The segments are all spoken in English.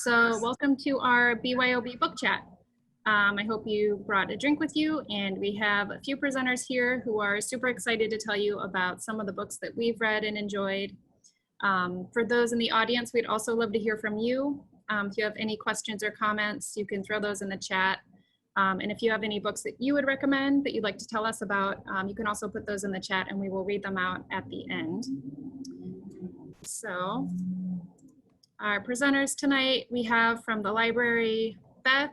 So welcome to our BYOB book chat. I hope you brought a drink with you, and we have a few presenters here who are super excited to tell you about some of the books that we've read and enjoyed. For those in the audience, we'd also love to hear from you. If you have any questions or comments, you can throw those in the chat. And if you have any books that you would recommend that you'd like to tell us about, you can also put those in the chat and we will read them out at the end. So our presenters tonight, we have from the library, Beth,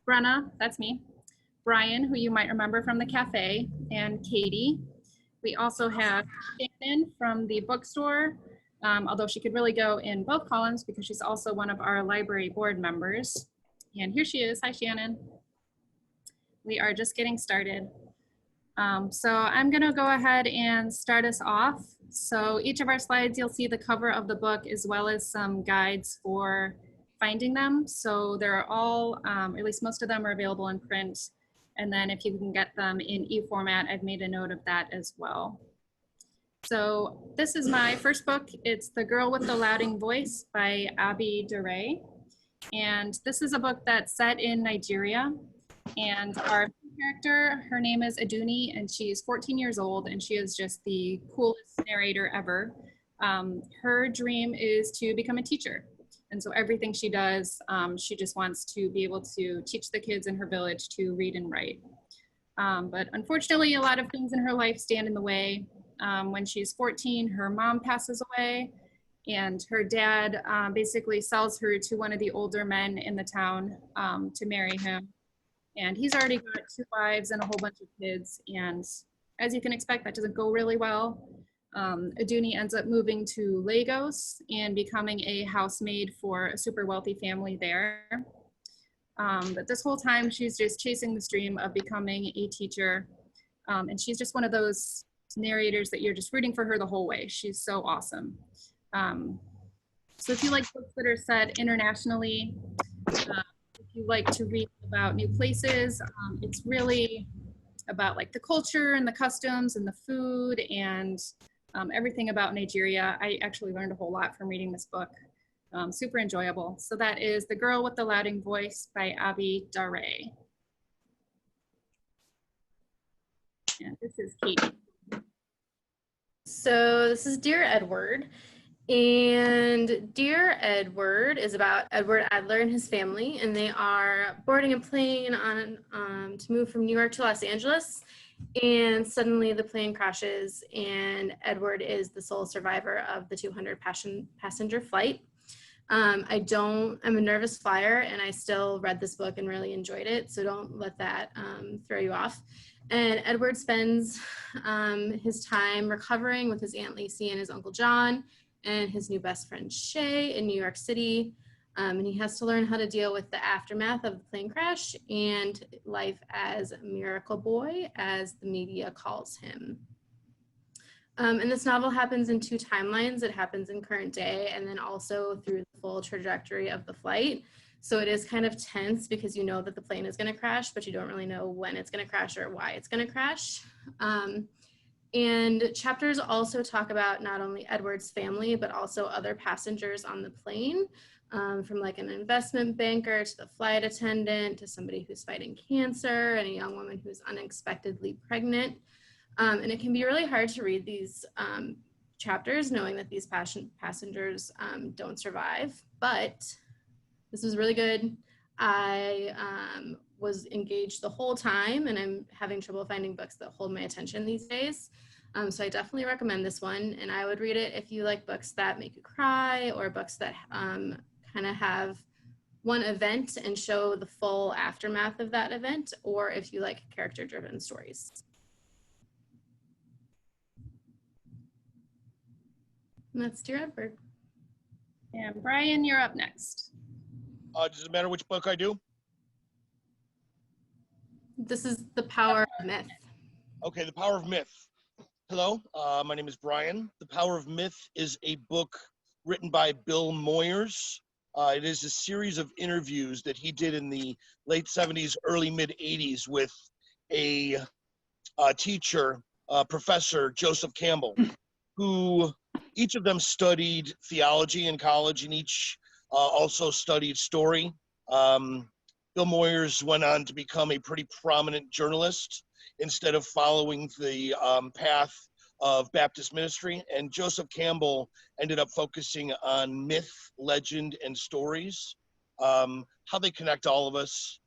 Brenna, that's me, Brian, who you might remember from the cafe, and Katie. We also have Shannon from the bookstore, although she could really go in both columns because she's also one of our library board members. And here she is. Hi, Shannon. We are just getting started. So I'm gonna go ahead and start us off. So each of our slides, you'll see the cover of the book as well as some guides for finding them. So they're all, or at least most of them are available in print. And then if you can get them in e-format, I've made a note of that as well. So this is my first book. It's The Girl with the Louding Voice by Evie Duray. And this is a book that's set in Nigeria. And our character, her name is Aduni, and she's 14 years old, and she is just the coolest narrator ever. Her dream is to become a teacher. And so everything she does, she just wants to be able to teach the kids in her village to read and write. But unfortunately, a lot of things in her life stand in the way. When she's 14, her mom passes away, and her dad basically sells her to one of the older men in the town to marry him. And he's already got 2 wives and a whole bunch of kids. And as you can expect, that doesn't go really well. Aduni ends up moving to Lagos and becoming a housemaid for a super wealthy family there. But this whole time, she's just chasing this dream of becoming a teacher. And she's just one of those narrators that you're just rooting for her the whole way. She's so awesome. So if you like books that are set internationally, if you like to read about new places, it's really about like the culture and the customs and the food and everything about Nigeria. I actually learned a whole lot from reading this book. Super enjoyable. So that is The Girl with the Louding Voice by Evie Duray. And this is Katie. So this is Dear Edward. And Dear Edward is about Edward Adler and his family, and they are boarding a plane on to move from New York to Los Angeles, and suddenly the plane crashes, and Edward is the sole survivor of the 200 passenger flight. I'm a nervous flyer, and I still read this book and really enjoyed it, so don't let that throw you off. And Edward spends his time recovering with his Aunt Lacey and his Uncle John and his new best friend Shay in New York City. And he has to learn how to deal with the aftermath of the plane crash and life as Miracle Boy, as the media calls him. And this novel happens in 2 timelines. It happens in current day and then also through the full trajectory of the flight. So it is kind of tense because you know that the plane is going to crash, but you don't really know when it's going to crash or why it's going to crash. And chapters also talk about not only Edward's family, but also other passengers on the plane, from like an investment banker to the flight attendant to somebody who's fighting cancer and a young woman who's unexpectedly pregnant. And it can be really hard to read these chapters knowing that these passengers don't survive, but this was really good. I was engaged the whole time, and I'm having trouble finding books that hold my attention these days. So I definitely recommend this one, and I would read it if you like books that make you cry or books that kind of have one event and show the full aftermath of that event, or if you like character-driven stories. And that's Dear Edward. And Brian, you're up next. Does it matter which book I do? This is The Power of Myth. Okay, The Power of Myth. Hello, my name is Brian. The Power of Myth is a book written by Bill Moyers. It is a series of interviews that he did in the late 70s, early mid 80s with a teacher, Professor Joseph Campbell, who each of them studied theology in college, and each also studied story. Bill Moyers went on to become a pretty prominent journalist instead of following the path of Baptist ministry. And Joseph Campbell ended up focusing on myth, legend, and stories, how they connect all of us,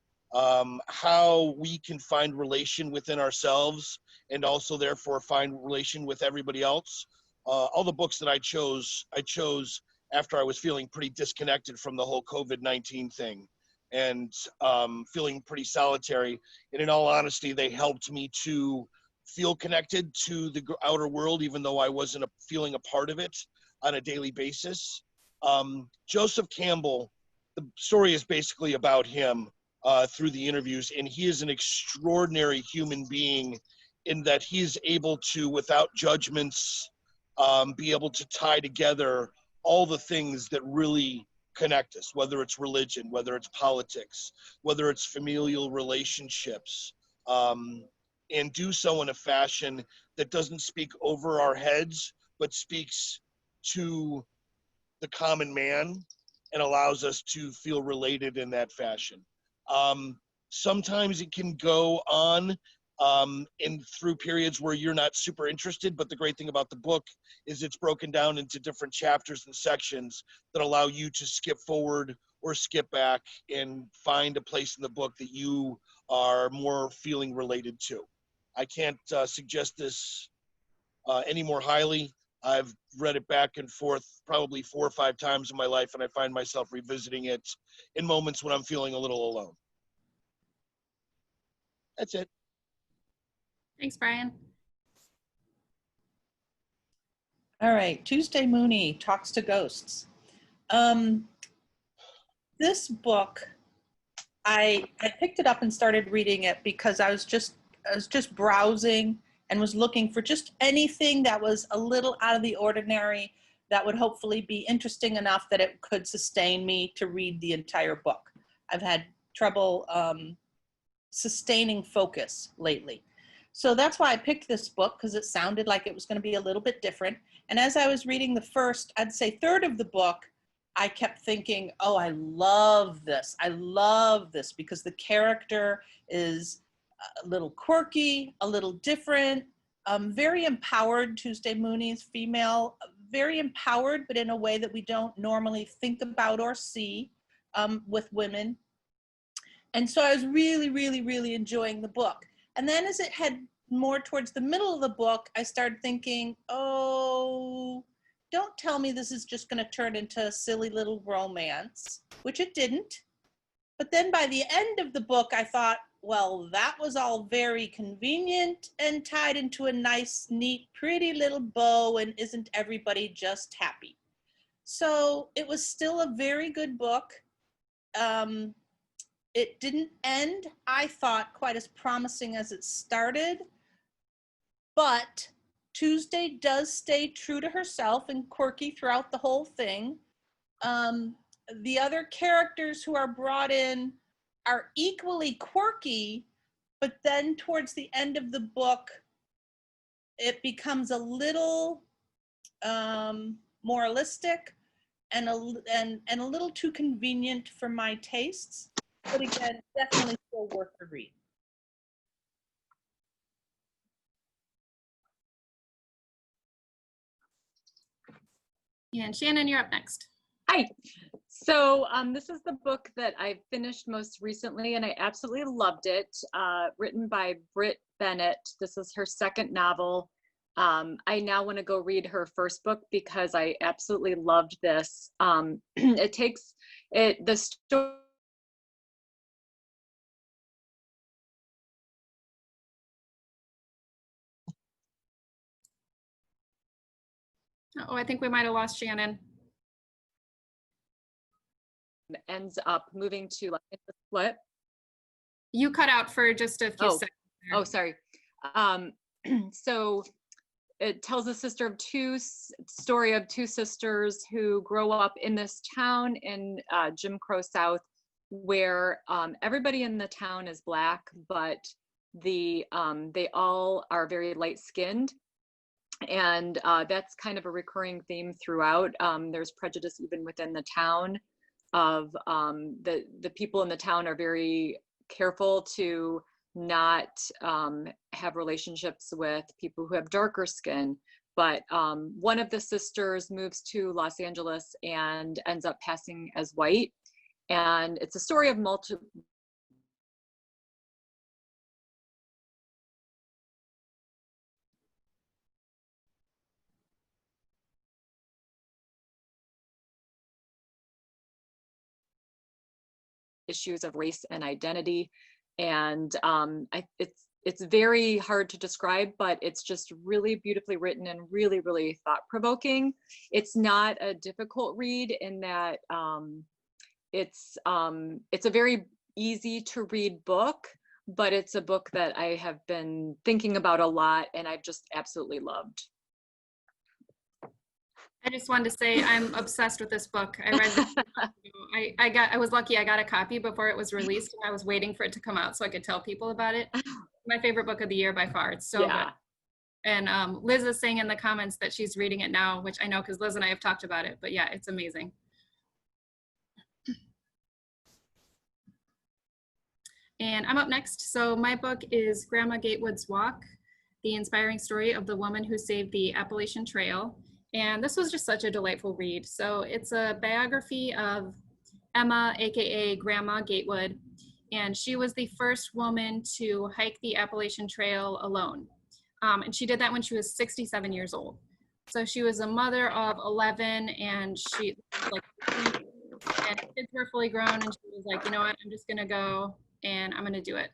how we can find relation within ourselves and also therefore find relation with everybody else. All the books that I chose after I was feeling pretty disconnected from the whole COVID-19 thing and feeling pretty solitary. And in all honesty, they helped me to feel connected to the outer world, even though I wasn't feeling a part of it on a daily basis. Joseph Campbell, the story is basically about him through the interviews, and he is an extraordinary human being in that he is able to, without judgments, be able to tie together all the things that really connect us, whether it's religion, whether it's politics, whether it's familial relationships, and do so in a fashion that doesn't speak over our heads, but speaks to the common man and allows us to feel related in that fashion. Sometimes it can go on through periods where you're not super interested, but the great thing about the book is it's broken down into different chapters and sections that allow you to skip forward or skip back and find a place in the book that you are more feeling related to. I can't suggest this any more highly. I've read it back and forth probably 4 or 5 times in my life, and I find myself revisiting it in moments when I'm feeling a little alone. That's it. Thanks, Brian. All right, Tuesday Mooney Talks to Ghosts. This book, I picked it up and started reading it because I was just browsing and was looking for just anything that was a little out of the ordinary that would hopefully be interesting enough that it could sustain me to read the entire book. I've had trouble sustaining focus lately. So that's why I picked this book, because it sounded like it was going to be a little bit different. And as I was reading the first, I'd say third of the book, I kept thinking, oh, I love this. I love this because the character is a little quirky, a little different, very empowered. Tuesday Mooney's female, very empowered, but in a way that we don't normally think about or see with women. And so I was really, really, really enjoying the book. And then as it had more towards the middle of the book, I started thinking, oh, don't tell me this is just going to turn into a silly little romance, which it didn't. But then by the end of the book, I thought, well, that was all very convenient and tied into a nice, neat, pretty little bow, and isn't everybody just happy? So it was still a very good book. It didn't end, I thought, quite as promising as it started, but Tuesday does stay true to herself and quirky throughout the whole thing. The other characters who are brought in are equally quirky, but then towards the end of the book, it becomes a little moralistic and a little too convenient for my tastes. But again, definitely still worth the read. And Shannon, you're up next. Hi. So this is the book that I finished most recently, and I absolutely loved it. Written by Britt Bennett. This is her second novel. I now want to go read her first book because I absolutely loved this. The story. Oh, I think we might have lost Shannon. Ends up moving to what? You cut out for just a few seconds. Oh, sorry. So it tells a story of two sisters who grow up in this town in Jim Crow South, where everybody in the town is Black, but they all are very light-skinned. And that's kind of a recurring theme throughout. There's prejudice even within the town. of the people in the town are very careful to not have relationships with people who have darker skin. But one of the sisters moves to Los Angeles and ends up passing as white. And it's a story of multiple issues of race and identity. And it's very hard to describe, but it's just really beautifully written and really, really thought-provoking. It's not a difficult read in that it's a very easy to read book, but it's a book that I have been thinking about a lot and I've just absolutely loved. I just wanted to say I'm obsessed with this book. I read this. I was lucky I got a copy before it was released, and I was waiting for it to come out so I could tell people about it. My favorite book of the year by far. It's so good. And Liz is saying in the comments that she's reading it now, which I know because Liz and I have talked about it, but yeah, it's amazing. And I'm up next. So my book is Grandma Gatewood's Walk, the inspiring story of the woman who saved the Appalachian Trail. And this was just such a delightful read. So it's a biography of Emma, AKA Grandma Gatewood. And she was the first woman to hike the Appalachian Trail alone. And she did that when she was 67 years old. So she was a mother of 11, and she, like, and kids were fully grown, and she was like, you know what, I'm just gonna go and I'm gonna do it.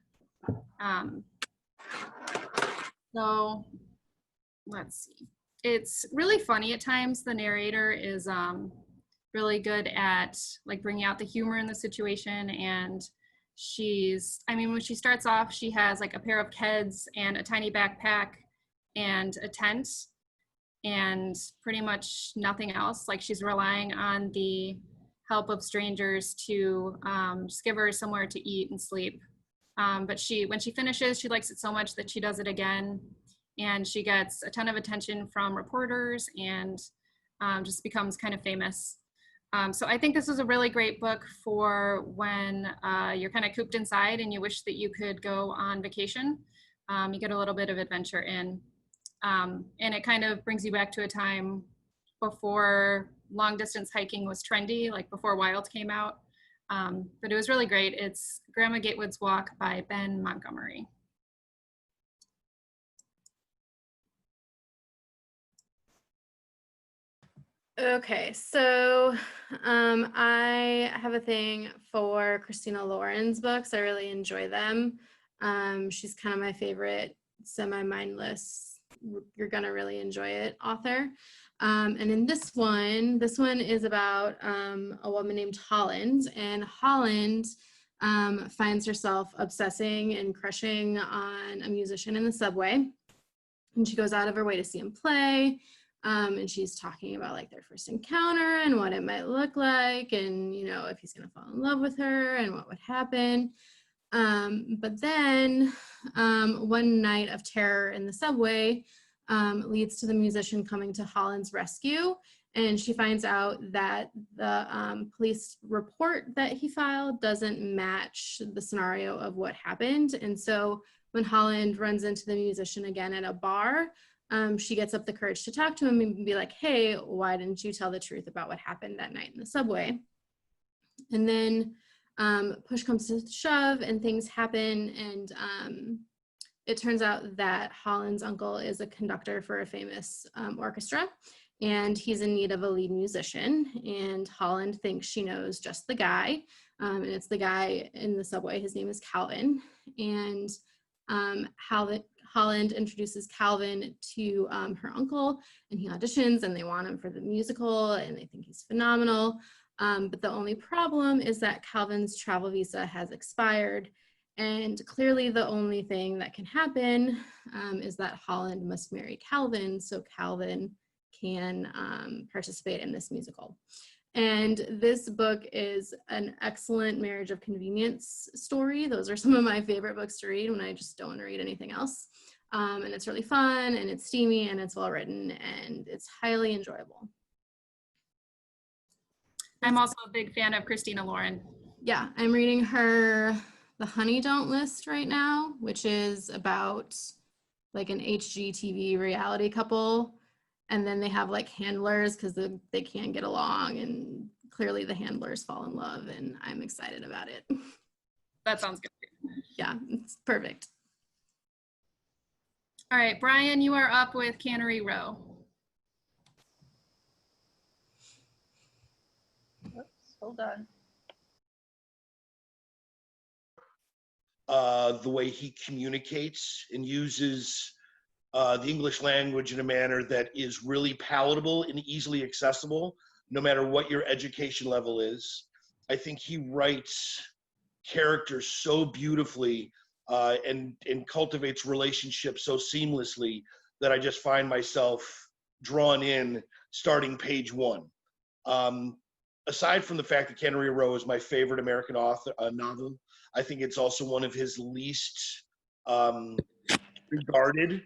So let's see. It's really funny at times. The narrator is really good at like bringing out the humor in the situation. And she's, I mean, when she starts off, she has like a pair of Keds and a tiny backpack and a tent and pretty much nothing else. Like she's relying on the help of strangers to just give her somewhere to eat and sleep. But when she finishes, she likes it so much that she does it again. And she gets a ton of attention from reporters and just becomes kind of famous. So I think this is a really great book for when you're kind of cooped inside and you wish that you could go on vacation. You get a little bit of adventure in. And it kind of brings you back to a time before long distance hiking was trendy, like before Wild came out. But it was really great. It's Grandma Gatewood's Walk by Ben Montgomery. Okay, so I have a thing for Christina Lauren's books. I really enjoy them. She's kind of my favorite semi-mindless, you're gonna really enjoy it author. And in this one is about a woman named Holland, and Holland finds herself obsessing and crushing on a musician in the subway. And she goes out of her way to see him play. And she's talking about like their first encounter and what it might look like, and you know, if he's gonna fall in love with her and what would happen. But then one night of terror in the subway leads to the musician coming to Holland's rescue, and she finds out that the police report that he filed doesn't match the scenario of what happened. And so when Holland runs into the musician again at a bar, she gets up the courage to talk to him and be like, hey, why didn't you tell the truth about what happened that night in the subway? And then push comes to shove and things happen. And it turns out that Holland's uncle is a conductor for a famous orchestra, and he's in need of a lead musician. And Holland thinks she knows just the guy. And it's the guy in the subway. His name is Calvin. And Holland introduces Calvin to her uncle, and he auditions, and they want him for the musical, and they think he's phenomenal. But the only problem is that Calvin's travel visa has expired, and clearly the only thing that can happen is that Holland must marry Calvin so Calvin can participate in this musical. And this book is an excellent marriage of convenience story. Those are some of my favorite books to read when I just don't want to read anything else. And it's really fun, and it's steamy, and it's well written, and it's highly enjoyable. I'm also a big fan of Christina Lauren. Yeah, I'm reading her The Honey Don't List right now, which is about like an HGTV reality couple. And then they have like handlers because they can't get along, and clearly the handlers fall in love, and I'm excited about it. That sounds good. Yeah, it's perfect. All right, Brian, you are up with Cannery Row. Oops, hold on. The way he communicates and uses the English language in a manner that is really palatable and easily accessible, no matter what your education level is. I think he writes characters so beautifully and cultivates relationships so seamlessly that I just find myself drawn in starting page one. Aside from the fact that Cannery Row is my favorite American author novel, I think it's also one of his least regarded.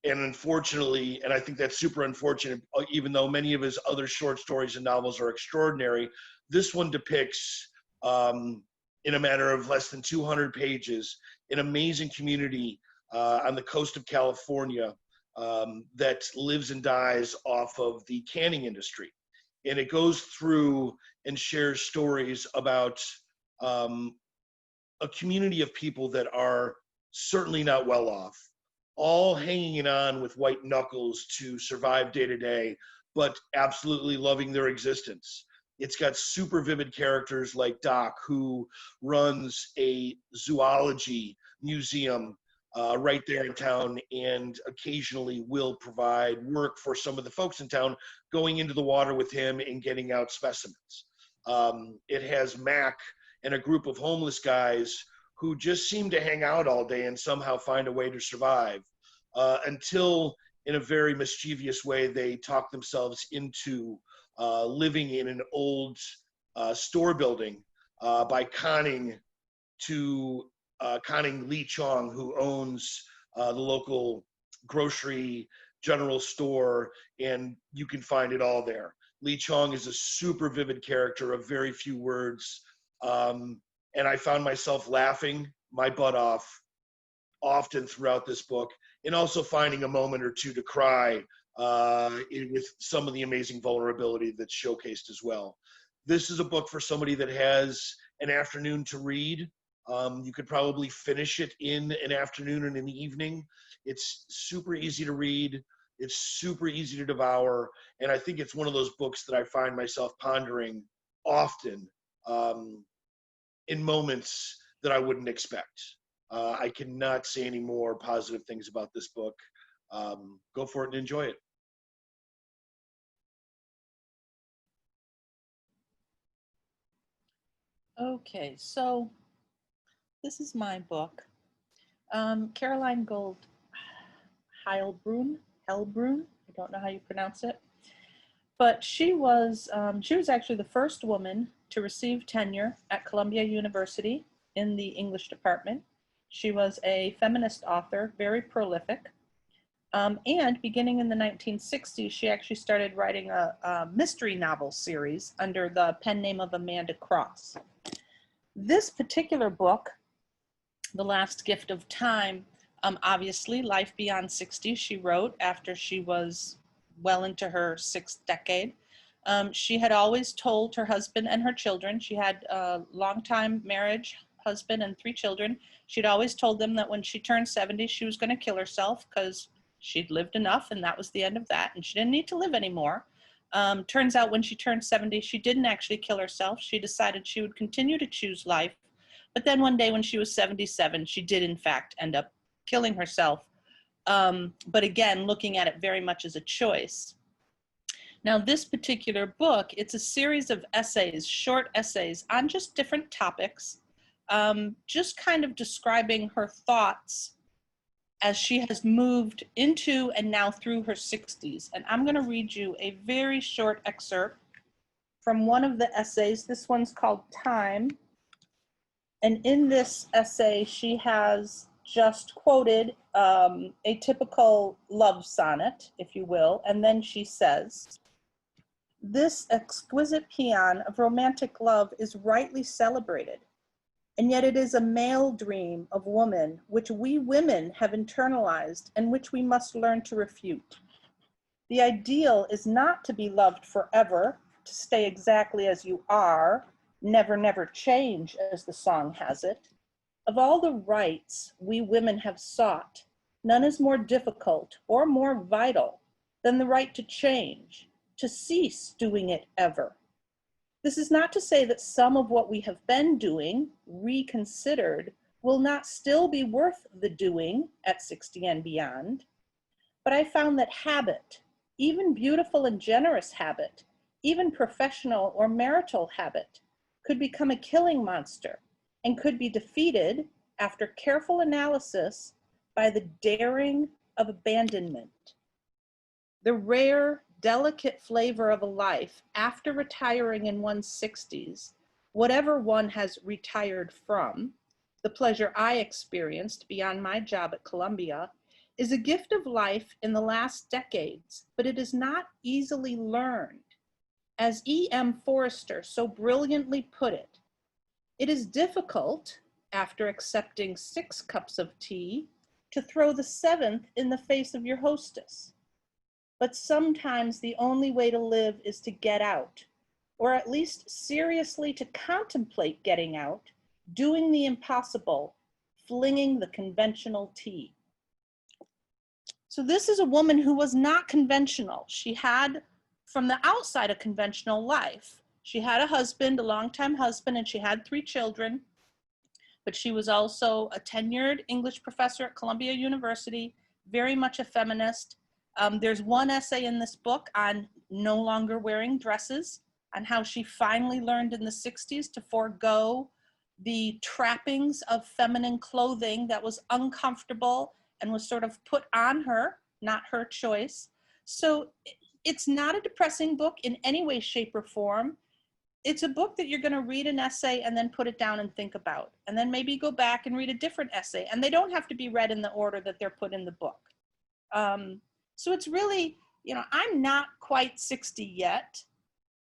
And unfortunately, and I think that's super unfortunate, even though many of his other short stories and novels are extraordinary, this one depicts, in a matter of less than 200 pages, an amazing community on the coast of California that lives and dies off of the canning industry. And it goes through and shares stories about a community of people that are certainly not well off, all hanging on with white knuckles to survive day to day, but absolutely loving their existence. It's got super vivid characters like Doc, who runs a zoology museum right there in town, and occasionally will provide work for some of the folks in town, going into the water with him and getting out specimens. It has Mac and a group of homeless guys who just seem to hang out all day and somehow find a way to survive, until in a very mischievous way they talk themselves into living in an old store building by conning Lee Chong, who owns the local grocery general store, and you can find it all there. Lee Chong is a super vivid character of very few words, and I found myself laughing my butt off often throughout this book, and also finding a moment or two to cry with some of the amazing vulnerability that's showcased as well. This is a book for somebody that has an afternoon to read. You could probably finish it in an afternoon and an evening. It's super easy to read. It's super easy to devour. And I think it's one of those books that I find myself pondering often in moments that I wouldn't expect. I cannot say any more positive things about this book. Go for it and enjoy it. Okay, so this is my book. Caroline Gold Heilbrunn, I don't know how you pronounce it, but she was actually the first woman to receive tenure at Columbia University in the English department. She was a feminist author, very prolific, and beginning in the 1960s, she actually started writing a mystery novel series under the pen name of Amanda Cross. This particular book, The Last Gift of Time, obviously Life Beyond 60, she wrote after she was well into her 6th decade. She had always told her husband and her children, she had a long-time marriage, husband and 3 children. She'd always told them that when she turned 70, she was going to kill herself because she'd lived enough and that was the end of that, and she didn't need to live anymore. Turns out when she turned 70, she didn't actually kill herself. She decided she would continue to choose life. But then one day when she was 77, she did in fact end up killing herself. But again, looking at it very much as a choice. Now, this particular book, it's a series of essays, short essays on just different topics, just kind of describing her thoughts as she has moved into and now through her 60s. And I'm going to read you a very short excerpt from one of the essays. This one's called Time. And in this essay, she has just quoted a typical love sonnet, if you will. And then she says, This exquisite paean of romantic love is rightly celebrated, and yet it is a male dream of woman which we women have internalized and which we must learn to refute. The ideal is not to be loved forever, to stay exactly as you are, never, never change, as the song has it. Of all the rights we women have sought, none is more difficult or more vital than the right to change, to cease doing it ever. This is not to say that some of what we have been doing, reconsidered, will not still be worth the doing at 60 and beyond. But I found that habit, even beautiful and generous habit, even professional or marital habit, could become a killing monster and could be defeated after careful analysis by the daring of abandonment. The rare, delicate flavor of a life after retiring in one's 60s, whatever one has retired from, the pleasure I experienced beyond my job at Columbia, is a gift of life in the last decades, but it is not easily learned. As E.M. Forrester so brilliantly put it, it is difficult, after accepting 6 cups of tea, to throw the 7th in the face of your hostess. But sometimes the only way to live is to get out, or at least seriously to contemplate getting out, doing the impossible, flinging the conventional tea. So this is a woman who was not conventional. She had, from the outside, a conventional life. She had a husband, a longtime husband, and she had 3 children. But she was also a tenured English professor at Columbia University, very much a feminist. There's one essay in this book on no longer wearing dresses, on how she finally learned in the 60s to forego the trappings of feminine clothing that was uncomfortable and was sort of put on her, not her choice. So it's not a depressing book in any way, shape, or form. It's a book that you're going to read an essay and then put it down and think about, and then maybe go back and read a different essay. And they don't have to be read in the order that they're put in the book. So it's really, you know, I'm not quite 60 yet,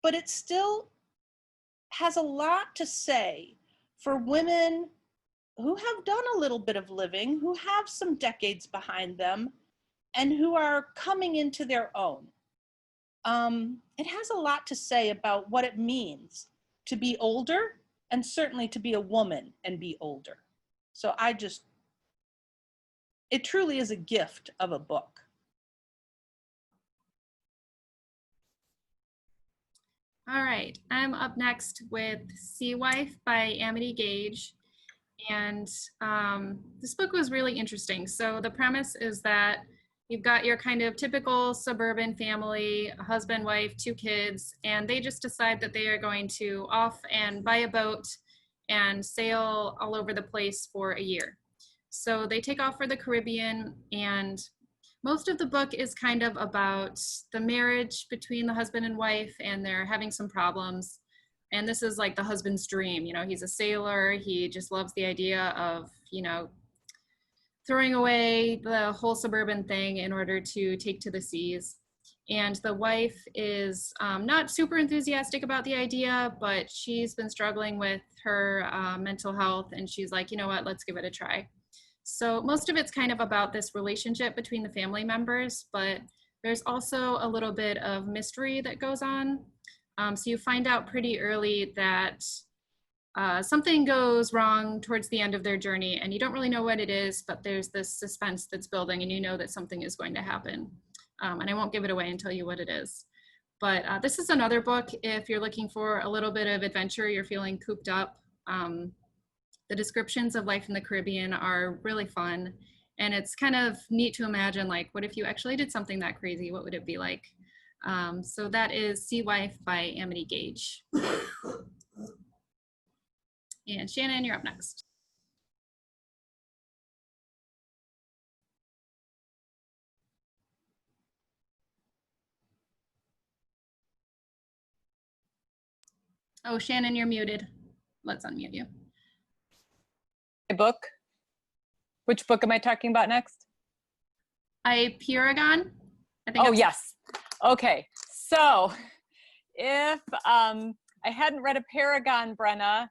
but it still has a lot to say for women who have done a little bit of living, who have some decades behind them, and who are coming into their own. It has a lot to say about what it means to be older, and certainly to be a woman and be older. So it truly is a gift of a book. All right, I'm up next with Sea Wife by Amity Gage. And this book was really interesting. So the premise is that you've got your kind of typical suburban family, a husband, wife, 2 kids, and they just decide that they are going to off and buy a boat and sail all over the place for a year. So they take off for the Caribbean, and most of the book is kind of about the marriage between the husband and wife, and they're having some problems. And this is like the husband's dream. You know, he's a sailor. He just loves the idea of, you know, throwing away the whole suburban thing in order to take to the seas. And the wife is not super enthusiastic about the idea, but she's been struggling with her mental health, and she's like, you know what, let's give it a try. So most of it's kind of about this relationship between the family members, but there's also a little bit of mystery that goes on. So you find out pretty early that something goes wrong towards the end of their journey, and you don't really know what it is, but there's this suspense that's building, and you know that something is going to happen. And I won't give it away and tell you what it is. But this is another book if you're looking for a little bit of adventure, you're feeling cooped up. The descriptions of life in the Caribbean are really fun, and it's kind of neat to imagine, like, what if you actually did something that crazy? What would it be like? So that is Sea Wife by Amity Gage. And Shannon, you're up next. Oh, Shannon, you're muted. Let's unmute you. Book. Which book am I talking about next? Paragon. Oh, yes. Okay. So if I hadn't read a Paragon, Brenna,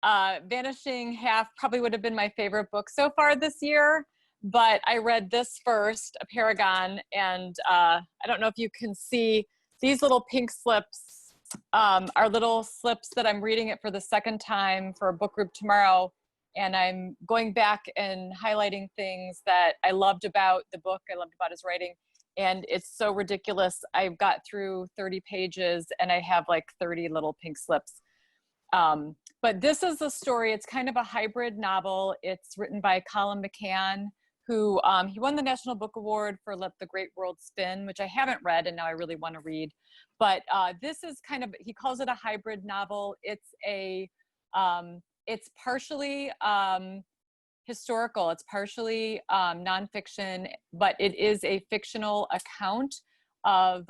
Vanishing Half probably would have been my favorite book so far this year. But I read this first, a Paragon, and I don't know if you can see these little pink slips are little slips that I'm reading it for the second time for a book group tomorrow. And I'm going back and highlighting things that I loved about the book, I loved about his writing. And it's so ridiculous. I've got through 30 pages and I have like 30 little pink slips. But this is the story. It's kind of a hybrid novel. It's written by Colin McCann, who he won the National Book Award for Let the Great World Spin, which I haven't read and now I really want to read. But this is kind of, he calls it a hybrid novel. It's partially historical, it's partially nonfiction, but it is a fictional account of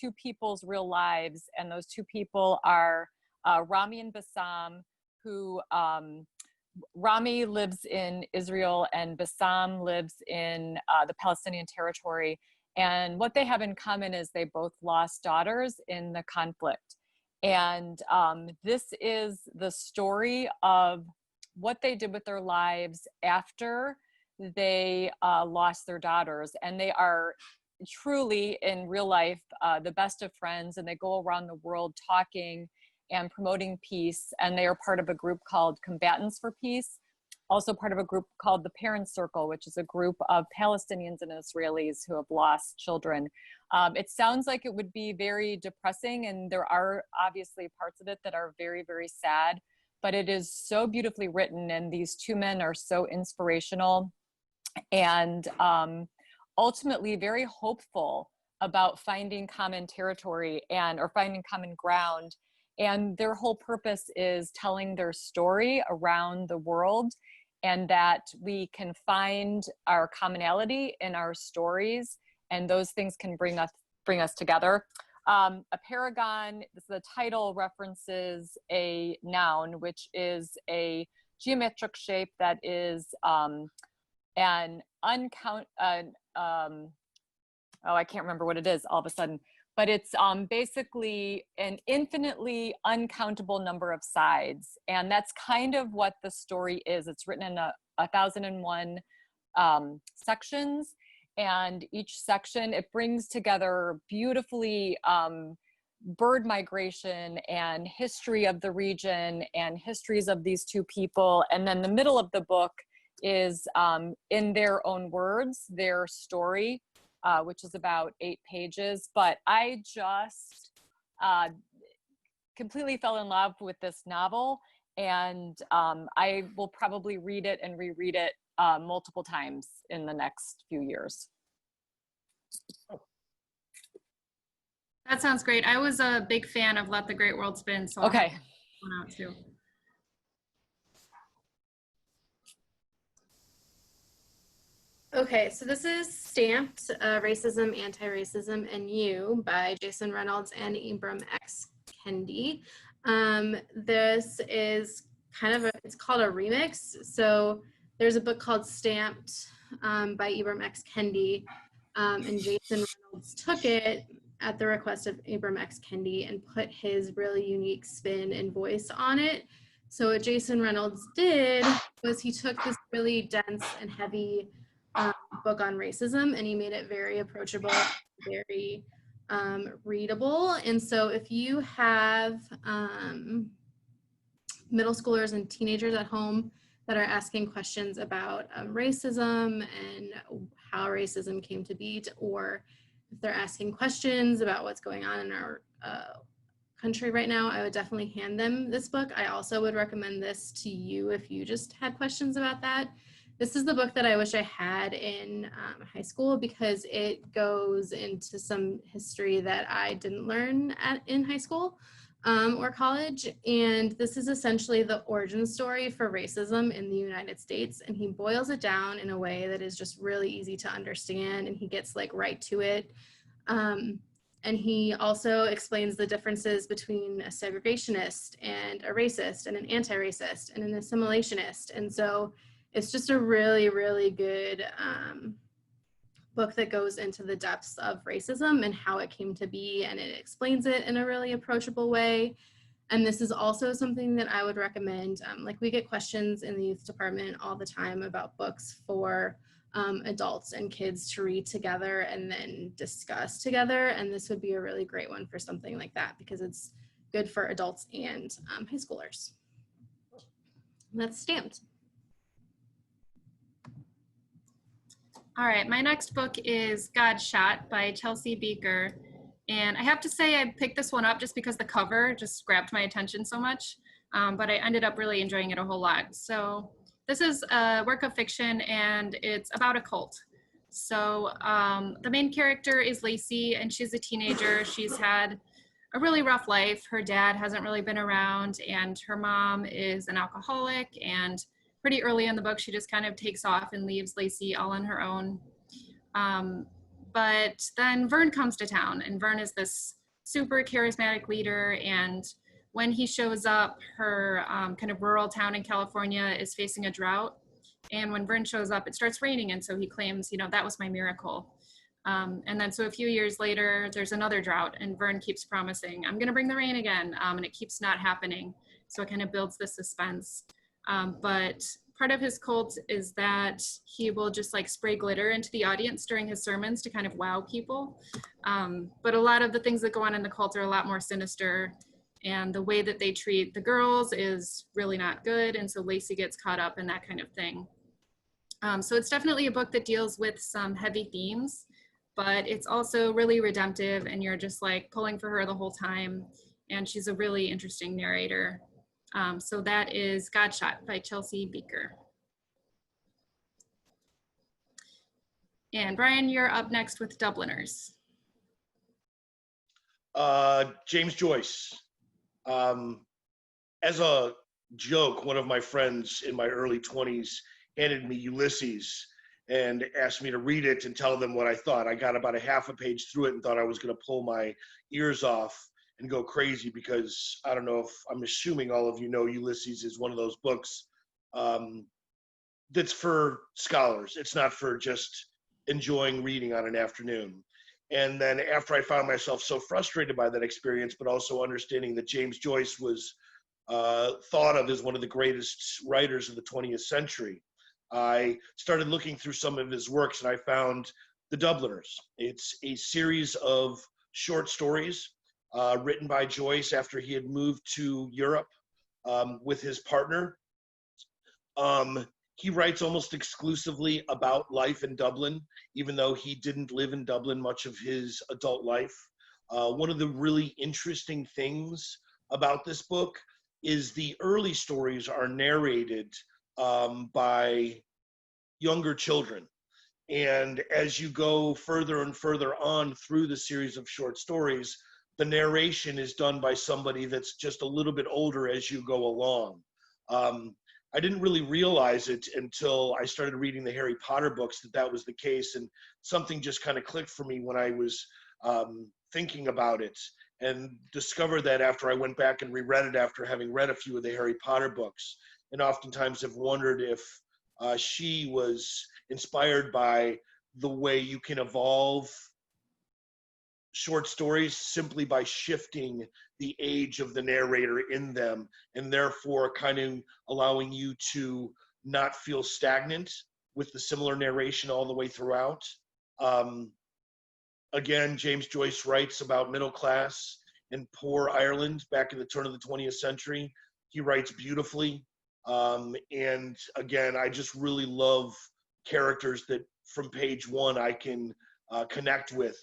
two people's real lives. And those two people are Rami and Bassam, who Rami lives in Israel and Bassam lives in the Palestinian territory. And what they have in common is they both lost daughters in the conflict. And this is the story of what they did with their lives after they lost their daughters. And they are truly in real life the best of friends, and they go around the world talking and promoting peace. And they are part of a group called Combatants for Peace, also part of a group called the Parents Circle, which is a group of Palestinians and Israelis who have lost children. It sounds like it would be very depressing, and there are obviously parts of it that are very, very sad, but it is so beautifully written, and these two men are so inspirational and ultimately very hopeful about finding common territory or finding common ground. And their whole purpose is telling their story around the world, and that we can find our commonality in our stories, and those things can bring us together. A paragon, the title references a noun, which is a geometric shape that is I can't remember what it is all of a sudden, but it's basically an infinitely uncountable number of sides. And that's kind of what the story is. It's written in 1001 sections. And each section, it brings together beautifully bird migration and history of the region and histories of these two people. And then the middle of the book is, in their own words, their story, which is about 8 pages. But I just completely fell in love with this novel, and I will probably read it and reread it multiple times in the next few years. That sounds great. I was a big fan of Let the Great World Spin, so I'll Okay. have one out too. Okay, so this is Stamped, Racism, Anti-Racism, and You by Jason Reynolds and Ibram X. Kendi. This is it's called a remix. So there's a book called Stamped by Ibram X. Kendi, and Jason Reynolds took it at the request of Ibram X. Kendi and put his really unique spin and voice on it. So what Jason Reynolds did was he took this really dense and heavy book on racism, and he made it very approachable, very readable. And so if you have middle schoolers and teenagers at home that are asking questions about racism and how racism came to be, or if they're asking questions about what's going on in our country right now, I would definitely hand them this book. I also would recommend this to you if you just had questions about that. This is the book that I wish I had in high school, because it goes into some history that I didn't learn in high school or college. And this is essentially the origin story for racism in the United States. And he boils it down in a way that is just really easy to understand, and he gets like right to it. And he also explains the differences between a segregationist and a racist and an anti-racist and an assimilationist. And so it's just a really, really good book that goes into the depths of racism and how it came to be, and it explains it in a really approachable way. And this is also something that I would recommend. Like, we get questions in the youth department all the time about books for adults and kids to read together and then discuss together. And this would be a really great one for something like that, because it's good for adults and high schoolers. And that's Stamped. All right, my next book is God Shot by Chelsea Beaker. And I have to say I picked this one up just because the cover just grabbed my attention so much, but I ended up really enjoying it a whole lot. So this is a work of fiction and it's about a cult. So the main character is Lacey and she's a teenager. She's had a really rough life. Her dad hasn't really been around and her mom is an alcoholic, and pretty early in the book, she just kind of takes off and leaves Lacey all on her own. But then Vern comes to town, and Vern is this super charismatic leader. And when he shows up, her kind of rural town in California is facing a drought. And when Vern shows up, it starts raining. And so he claims, you know, that was my miracle. And then so a few years later, there's another drought, and Vern keeps promising, I'm going to bring the rain again. And it keeps not happening. So it kind of builds the suspense. But part of his cult is that he will just like spray glitter into the audience during his sermons to kind of wow people. But a lot of the things that go on in the cult are a lot more sinister, and the way that they treat the girls is really not good. And so Lacey gets caught up in that kind of thing. So it's definitely a book that deals with some heavy themes, but it's also really redemptive, and you're just like pulling for her the whole time. And she's a really interesting narrator. So that is God Shot by Chelsea Beaker. And Brian, you're up next with Dubliners. James Joyce. As a joke, one of my friends in my early 20s handed me Ulysses and asked me to read it and tell them what I thought. I got about a half a page through it and thought I was going to pull my ears off and go crazy, because I don't know if, I'm assuming all of you know, Ulysses is one of those books that's for scholars. It's not for just enjoying reading on an afternoon. And then after I found myself so frustrated by that experience, but also understanding that James Joyce was thought of as one of the greatest writers of the 20th century, I started looking through some of his works, and I found The Dubliners. It's a series of short stories written by Joyce after he had moved to Europe with his partner. He writes almost exclusively about life in Dublin, even though he didn't live in Dublin much of his adult life. One of the really interesting things about this book is the early stories are narrated by younger children. And as you go further and further on through the series of short stories, the narration is done by somebody that's just a little bit older as you go along. I didn't really realize it until I started reading the Harry Potter books that was the case, and something just kind of clicked for me when I was thinking about it, and discovered that after I went back and reread it after having read a few of the Harry Potter books, and oftentimes have wondered if she was inspired by the way you can evolve short stories simply by shifting the age of the narrator in them, and therefore kind of allowing you to not feel stagnant with the similar narration all the way throughout. Again, James Joyce writes about middle class and poor Ireland back in the turn of the 20th century. He writes beautifully. And again, I just really love characters that from page one I can connect with,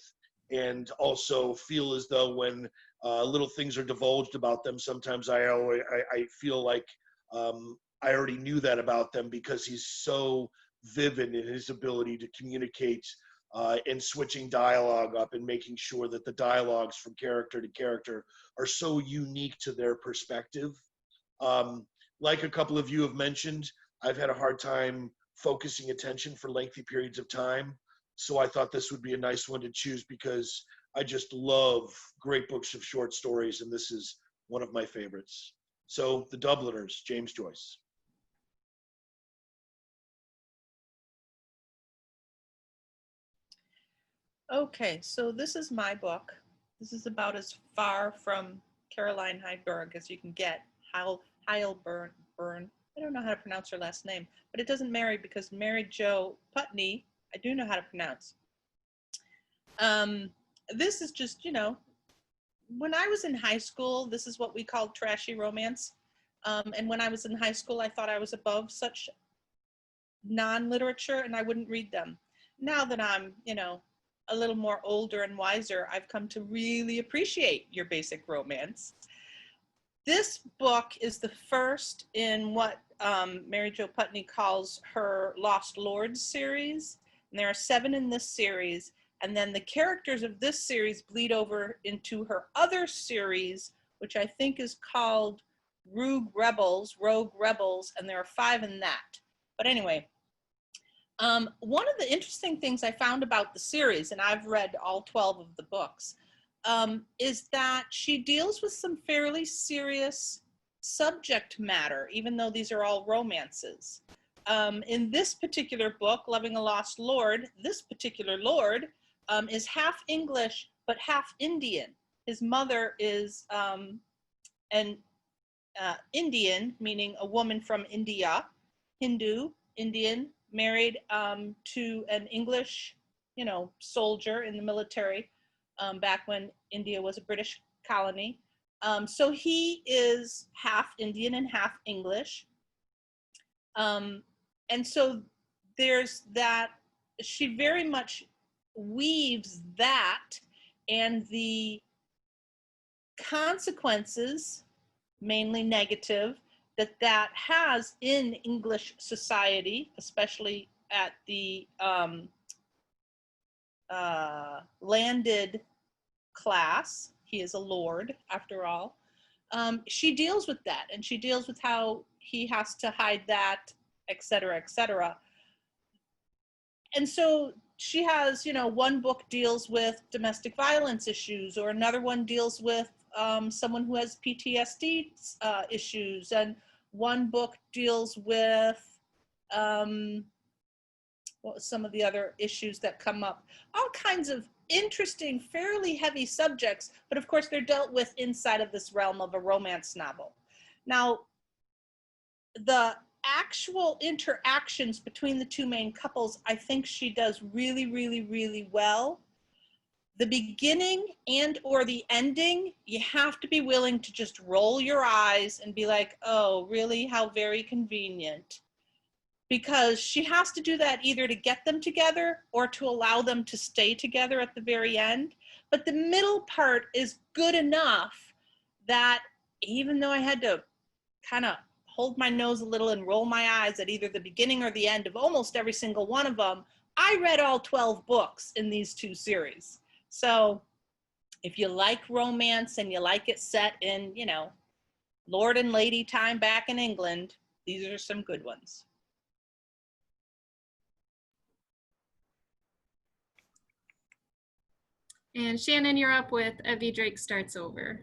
and also feel as though when little things are divulged about them, sometimes I feel like I already knew that about them, because he's so vivid in his ability to communicate and switching dialogue up and making sure that the dialogues from character to character are so unique to their perspective. Like a couple of you have mentioned, I've had a hard time focusing attention for lengthy periods of time. So I thought this would be a nice one to choose, because I just love great books of short stories, and this is one of my favorites. So The Dubliners, James Joyce. Okay, so this is my book. This is about as far from Caroline Heiberg as you can get. Heilburn. I don't know how to pronounce her last name, but it doesn't matter because Mary Jo Putney, I do know how to pronounce. This is just, you know, when I was in high school, this is what we called trashy romance. And when I was in high school, I thought I was above such non-literature and I wouldn't read them. Now that I'm, you know, a little more older and wiser, I've come to really appreciate your basic romance. This book is the first in what Mary Jo Putney calls her Lost Lords series. And there are 7 in this series. And then the characters of this series bleed over into her other series, which I think is called Rogue Rebels, and there are 5 in that. But anyway, one of the interesting things I found about the series, and I've read all 12 of the books, is that she deals with some fairly serious subject matter, even though these are all romances. In this particular book, Loving a Lost Lord, this particular lord is half English, but half Indian. His mother is an Indian, meaning a woman from India, Hindu, Indian, married to an English, you know, soldier in the military back when India was a British colony. So he is half Indian and half English. And so there's that, she very much weaves that and the consequences, mainly negative, that has in English society, especially at the landed class. He is a lord, after all. She deals with that, and she deals with how he has to hide that, et cetera, et cetera. And so she has, you know, one book deals with domestic violence issues, or another one deals with someone who has PTSD issues, and one book deals with what was some of the other issues that come up. All kinds of interesting, fairly heavy subjects, but of course they're dealt with inside of this realm of a romance novel. Now, the actual interactions between the 2 main couples, I think she does really, really, really well. The beginning and or the ending, you have to be willing to just roll your eyes and be like, oh, really? How very convenient. Because she has to do that either to get them together or to allow them to stay together at the very end. But the middle part is good enough that even though I had to kind of hold my nose a little and roll my eyes at either the beginning or the end of almost every single one of them, I read all 12 books in these 2 series. So if you like romance and you like it set in, you know, Lord and Lady time back in England, these are some good ones. And Shannon, you're up with Evie Drake Starts Over.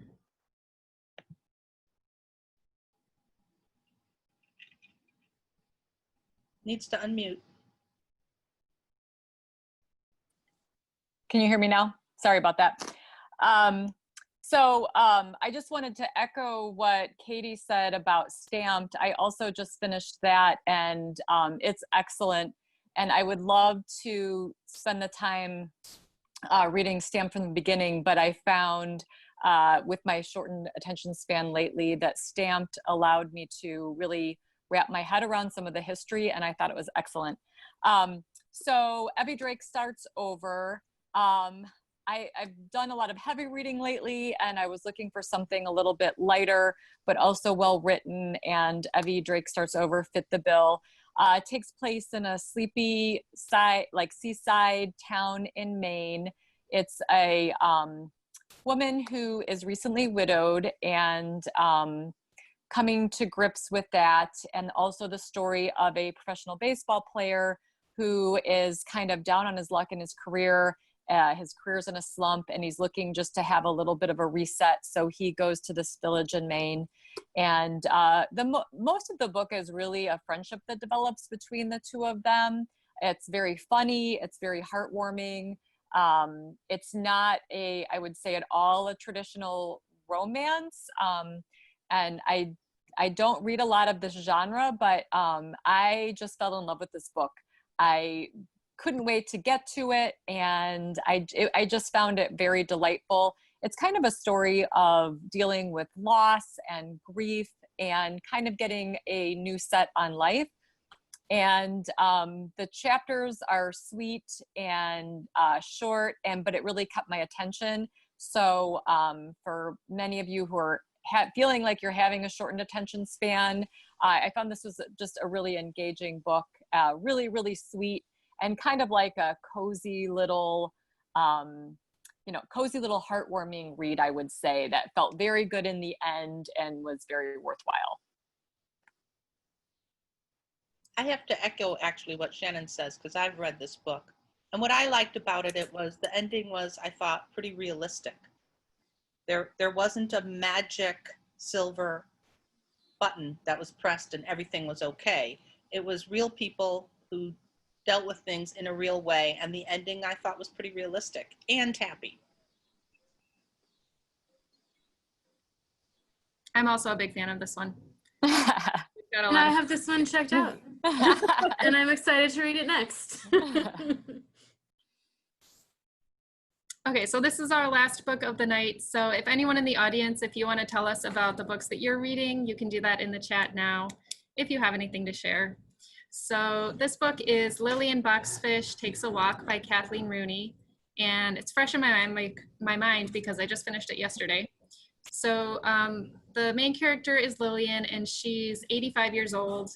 Needs to unmute. Can you hear me now? Sorry about that. I just wanted to echo what Katie said about Stamped. I also just finished that, and it's excellent. And I would love to spend the time reading Stamped from the beginning, but I found with my shortened attention span lately that Stamped allowed me to really wrap my head around some of the history, and I thought it was excellent. So Evie Drake Starts Over. I've done a lot of heavy reading lately, and I was looking for something a little bit lighter, but also well written, and Evie Drake Starts Over fit the bill. It takes place in a sleepy seaside town in Maine. It's a woman who is recently widowed and coming to grips with that, and also the story of a professional baseball player who is kind of down on his luck in his career. His career's in a slump, and he's looking just to have a little bit of a reset. So he goes to this village in Maine, and most of the book is really a friendship that develops between the 2 of them. It's very funny. It's very heartwarming. It's not I would say at all a traditional romance. And I don't read a lot of this genre, but I just fell in love with this book. I couldn't wait to get to it, and I just found it very delightful. It's kind of a story of dealing with loss and grief and kind of getting a new set on life. And the chapters are sweet and short, but it really kept my attention. So for many of you who are feeling like you're having a shortened attention span, I found this was just a really engaging book, really, really sweet, and kind of like a cozy little, cozy little heartwarming read, I would say, that felt very good in the end and was very worthwhile. I have to echo actually what Shannon says, because I've read this book. And what I liked about it, the ending was, I thought, pretty realistic. There wasn't a magic silver button that was pressed and everything was okay. It was real people who dealt with things in a real way. And the ending I thought was pretty realistic and happy. I'm also a big fan of this one. And I have this one checked out. And I'm excited to read it next. Okay, so this is our last book of the night. So if anyone in the audience, if you want to tell us about the books that you're reading, you can do that in the chat now, if you have anything to share. So this book is Lillian Boxfish Takes a Walk by Kathleen Rooney. And it's fresh in my mind because I just finished it yesterday. So the main character is Lillian, and she's 85 years old.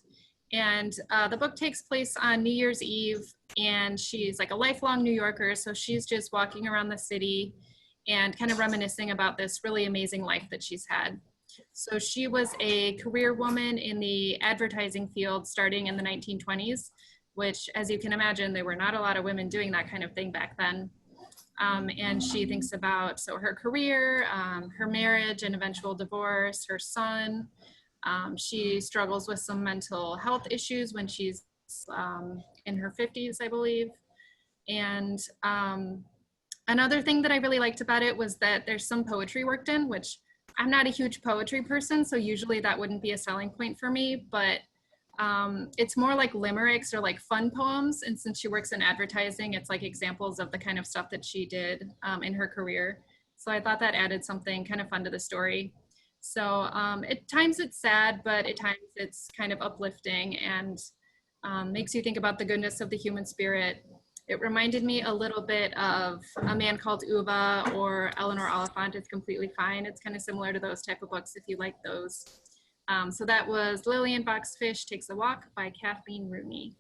And the book takes place on New Year's Eve, and she's like a lifelong New Yorker. So she's just walking around the city and kind of reminiscing about this really amazing life that she's had. So she was a career woman in the advertising field starting in the 1920s, which, as you can imagine, there were not a lot of women doing that kind of thing back then. And she thinks about her career, her marriage and eventual divorce, her son. She struggles with some mental health issues when she's in her 50s, I believe. And another thing that I really liked about it was that there's some poetry worked in, which I'm not a huge poetry person, so usually that wouldn't be a selling point for me, but it's more like limericks or like fun poems. And since she works in advertising, it's like examples of the kind of stuff that she did in her career. So I thought that added something kind of fun to the story. So at times it's sad, but at times it's kind of uplifting and makes you think about the goodness of the human spirit. It reminded me a little bit of A Man Called Uva or Eleanor Oliphant is Completely Fine. It's kind of similar to those type of books if you like those. So that was Lillian Boxfish Takes a Walk by Kathleen Rooney.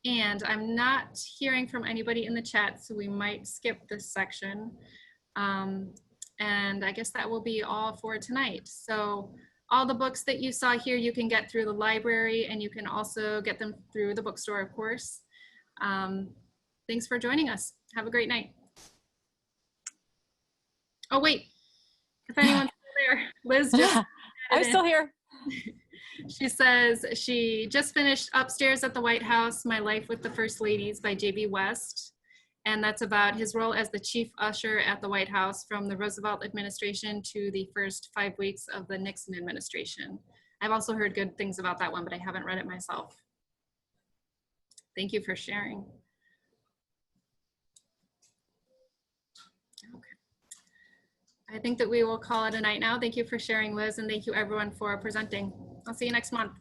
And I'm not hearing from anybody in the chat, so we might skip this section. And I guess that will be all for tonight. So all the books that you saw here, you can get through the library, and you can also get them through the bookstore, of course. Thanks for joining us. Have a great night. Oh, wait. If anyone's still there, Liz just I'm still here. She says she just finished Upstairs at the White House, My Life with the First Ladies by J.B. West. And that's about his role as the chief usher at the White House from the Roosevelt administration to the first 5 weeks of the Nixon administration. I've also heard good things about that one, but I haven't read it myself. Thank you for sharing. Okay. I think that we will call it a night now. Thank you for sharing, Liz, and thank you everyone for presenting. I'll see you next month.